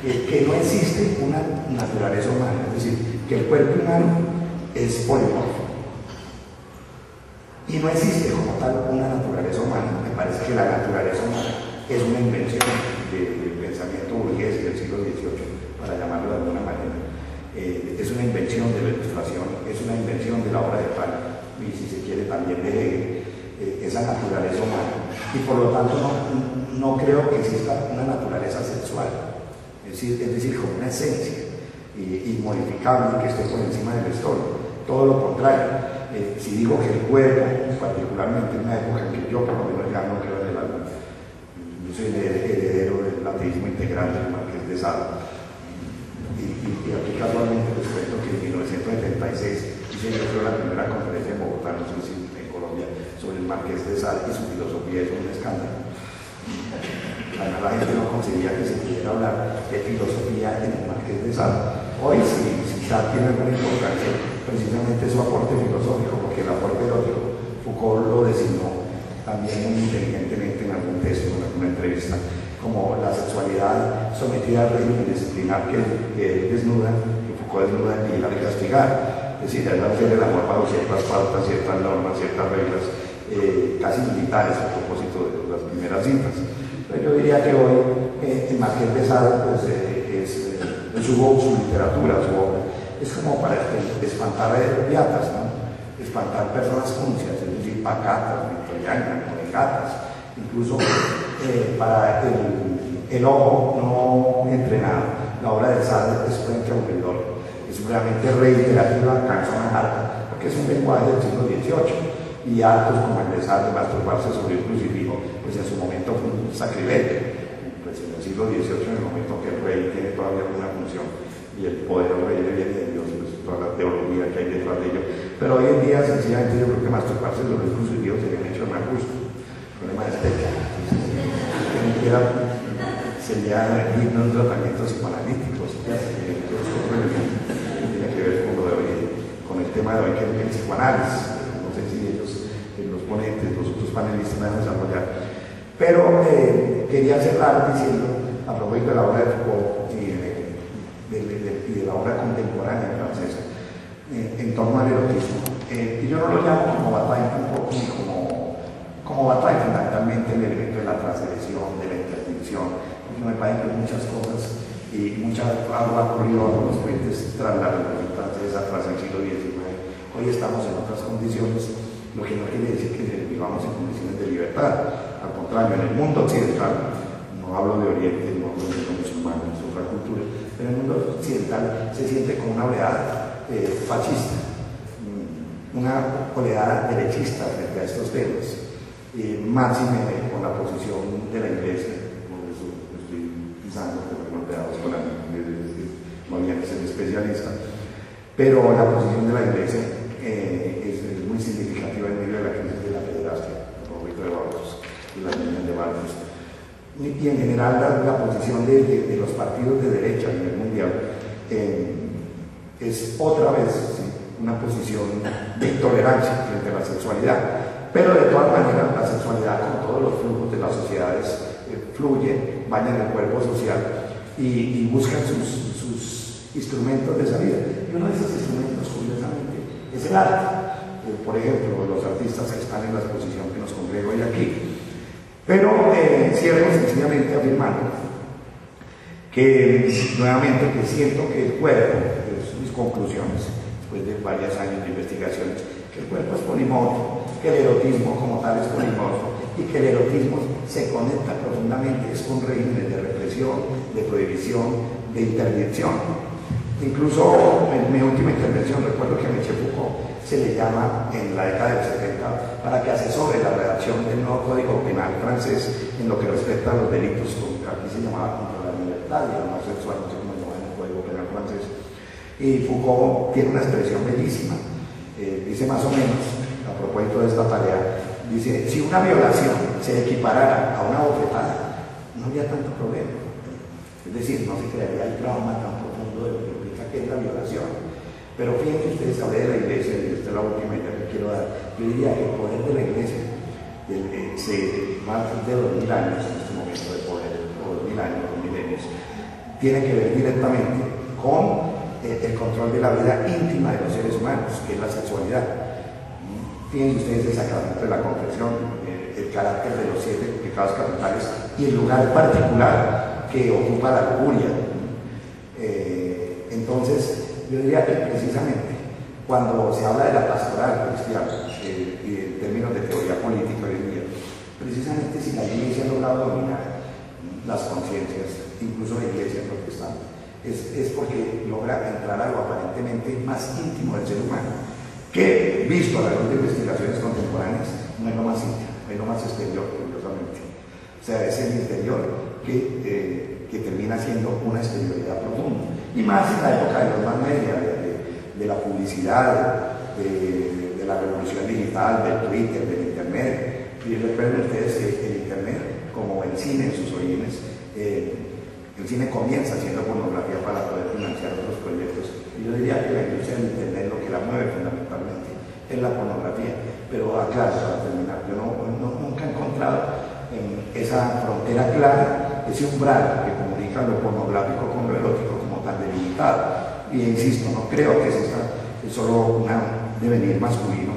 que no existe una naturaleza humana, es decir, que el cuerpo humano es polimorfo. Y no existe como tal una naturaleza humana. Me parece que la naturaleza humana es una invención del pensamiento burgués del siglo XVIII, para llamarlo de alguna manera. Es una invención de la ilustración, es una invención de la obra de Pal, y si se quiere también de esa naturaleza humana. Y por lo tanto no creo que exista una naturaleza sexual, es decir como una esencia inmodificable que esté por encima del estómago. Todo lo contrario. Si digo que el cuerpo, particularmente en una época en que yo por lo menos ya no creo en el alma, yo soy el heredero del ateísmo integral del Marqués de Sade, y aquí casualmente les cuento que en 1976 hice yo creo la primera conferencia en Bogotá, no sé si en Colombia, sobre el Marqués de Sade y su filosofía. Es un escándalo. Además la gente no concebía que se pudiera hablar de filosofía en el Marqués de Sade. Hoy si Sade tiene alguna importancia, precisamente su aporte filosófico, porque el aporte erótico Foucault lo designó también muy inteligentemente en algún texto, en alguna entrevista, como la sexualidad sometida al régimen disciplinar que él desnuda, que Foucault desnuda y la de castigar. Es decir, él hacer el amor bajo ciertas pautas, ciertas normas, ciertas reglas, casi militares a propósito de las primeras citas. Pero yo diría que hoy el Marqués de Sade pues, es su literatura, su obra, es como para espantar beatas, ¿no? Espantar personas cuncias, es decir, pacatas, victorianas, monegatas, incluso para el ojo no entrenado. La obra de Sade es frente aburridor, es realmente reiterativa, cansona, harta, porque es un lenguaje del siglo XVIII, y actos como el de Sade, masturbarse sobre el crucifijo, pues en su momento fue un sacrilegio. Pues en el siglo XVIII, en el momento que el rey tiene todavía una función, y el poder del rey le viene de Dios, pues toda la teología que hay detrás de ello. Pero hoy en día, sencillamente, yo creo que masturbarse sobre el crucifijo sería un hecho más justo. El problema es que sería digno de un tratamiento psicoanalítico, tiene que ver con lo de hoy, con el tema de hoy, que es el psicoanálisis. No sé si ellos, los ponentes, los otros panelistas van a desarrollar. Pero quería cerrar diciendo, a propósito de la obra de Foucault y de la obra contemporánea francesa, en torno al erotismo. Y yo no lo llamo como batalla, como batalla fundamentalmente el elemento de la transgresión, de la interdicción, porque me parece que muchas cosas y mucha agua ha corrido bajo los puentes tras la revolución francesa, tras el siglo XIX. Hoy estamos en otras condiciones, lo que no quiere decir que vivamos en condiciones de libertad. Al contrario, en el mundo occidental, no hablo de Oriente, no hablo de los musulmanes, es otra cultura, pero en el mundo occidental se siente como una oleada fascista, una oleada derechista frente a estos temas, máxime con la posición de la Iglesia. Por eso estoy pisando por los golpeados con la no había que ser especialista, pero la posición de la Iglesia es muy significativa en medio de la crisis de la pederastia, a propósito de Barros y las niñas de Barros. Y en general la posición de los partidos de derecha a nivel mundial es otra vez, ¿sí?, una posición de intolerancia frente a la sexualidad. Pero de todas maneras la sexualidad, con todos los flujos de las sociedades, fluye, baña en el cuerpo social y buscan sus instrumentos de salida. Y uno de esos instrumentos, curiosamente, es el arte. Por ejemplo, los artistas que están en la exposición que nos congrega hoy aquí. Pero cierro sencillamente afirmando que nuevamente que siento que el cuerpo, mis conclusiones, después de varios años de investigaciones, que el cuerpo es polimorfo, que el erotismo como tal es polimorfo y que el erotismo se conecta profundamente con regímenes de represión, de prohibición, de interdicción. Incluso en mi última intervención recuerdo que a Michel Foucault se le llama en la década del 70 para que asesore la redacción del nuevo Código Penal francés en lo que respecta a los delitos, aquí se llamaba contra la libertad y el amor sexual, no sé cómo se llama en el Código Penal francés. Y Foucault tiene una expresión bellísima, dice más o menos, a propósito de esta tarea, dice, si una violación se equiparara a una bofetada, no habría tanto problema. Es decir, no se crearía el trauma tan profundo de lo que implica que es la violación. Pero fíjense ustedes, hablé de la Iglesia, y esta es la última idea que quiero dar. Yo diría que el poder de la Iglesia, más de 2000 años en este momento de poder, o 2000 años, 2 milenios, tiene que ver directamente con el control de la vida íntima de los seres humanos, que es la sexualidad. Fíjense ustedes el sacramento de la confesión, el carácter de los 7 pecados capitales y el lugar particular que ocupa la lujuria. Entonces, yo diría que precisamente cuando se habla de la pastoral cristiana y en términos de teoría política hoy en día, precisamente si la Iglesia ha logrado dominar las conciencias, incluso la Iglesia protestante, es porque logra entrar a lo aparentemente más íntimo del ser humano, que visto a la luz de investigaciones contemporáneas no es lo más íntimo, es lo más exterior, curiosamente. O sea, es el interior que termina siendo una exterioridad profunda. Y más en la época de los más media, de la publicidad, de la revolución digital, del Twitter, del Internet. Y recuerden ustedes que el Internet, como el cine en sus orígenes, el cine comienza siendo pornografía para poder financiar otros proyectos. Y yo diría que la industria del Internet lo que la mueve fundamentalmente es la pornografía. Pero claro, para terminar, yo nunca he encontrado esa frontera clara, ese umbral que comunica lo pornográfico con lo erótico como tan delimitado. Y insisto, no creo que es solo un devenir masculino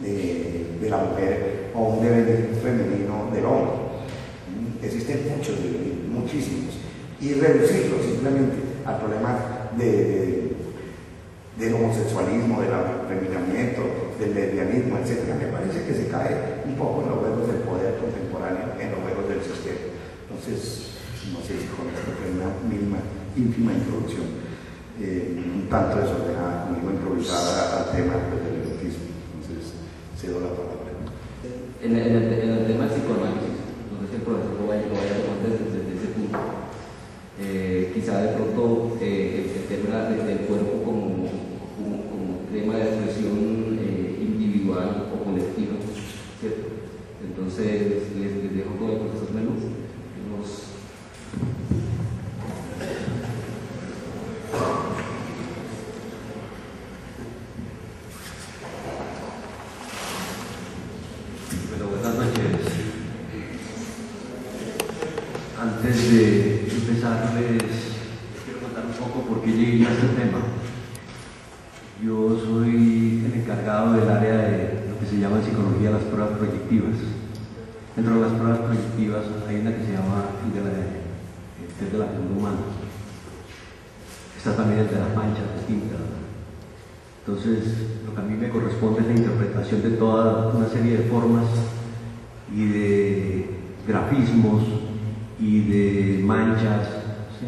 de la mujer o un devenir femenino del hombre. Existen muchos devenir, muchísimos. Y reducirlo simplemente al problema del homosexualismo, del afeminamiento, del lesbianismo, etc. Me parece que se cae un poco en los juegos del poder contemporáneo, en los juegos del sistema. Entonces, no sé si con esto fue una mínima, ínfima introducción, un tanto desordenada, como digo, improvisada al tema del erotismo. Entonces, cedo la palabra. En el tema del psicoanálisis, no sé si el profesor lo vaya a tomar desde ese punto. Quizá de pronto el tema del cuerpo como tema de expresión individual o colectiva, ¿cierto? Entonces les dejo todo el profesor Menú. Bueno, buenas noches. Antes de empezar, les quiero contar un poco por qué llegué a este tema. Yo soy el encargado del área de lo que se llama en psicología las pruebas proyectivas. Dentro de las pruebas proyectivas hay una que se llama el test de la figura humana. Está también el de las manchas distintas. Entonces, lo que a mí me corresponde es la interpretación de toda una serie de formas y de grafismos y de manchas. ¿Sí?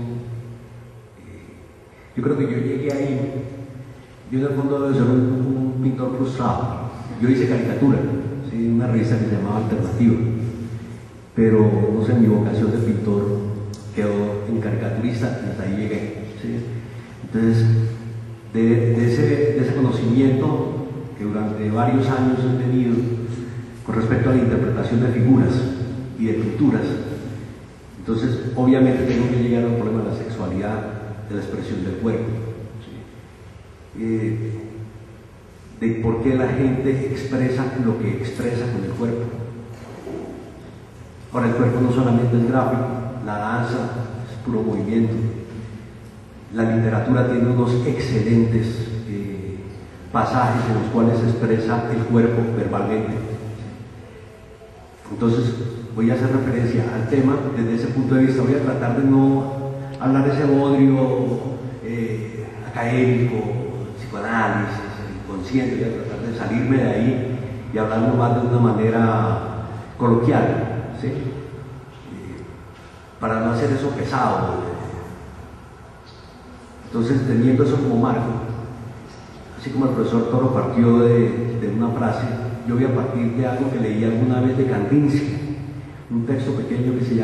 Yo creo que yo llegué ahí. Yo en el fondo debo ser un pintor frustrado. Yo hice caricatura, ¿sí? Una revista que se llamaba Alternativa, pero no sé, mi vocación de pintor quedó en caricaturista y hasta ahí llegué, ¿sí? Entonces, de ese conocimiento que durante varios años he tenido con respecto a la interpretación de figuras y de pinturas, entonces obviamente tengo que llegar al problema de la sexualidad, de la expresión del cuerpo. De por qué la gente expresa lo que expresa con el cuerpo. Ahora, el cuerpo no solamente es gráfico, la danza es puro movimiento, la literatura tiene unos excelentes pasajes en los cuales se expresa el cuerpo verbalmente. Entonces voy a hacer referencia al tema desde ese punto de vista. Voy a tratar de no hablar de ese bodrio académico, psicoanálisis, inconsciente. Voy a tratar de salirme de ahí y hablarlo más de una manera coloquial, ¿sí? Para no hacer eso pesado. Entonces, teniendo eso como marco, así como el profesor Toro partió de una frase, yo voy a partir de algo que leí alguna vez de Kandinsky, un texto pequeño que se llama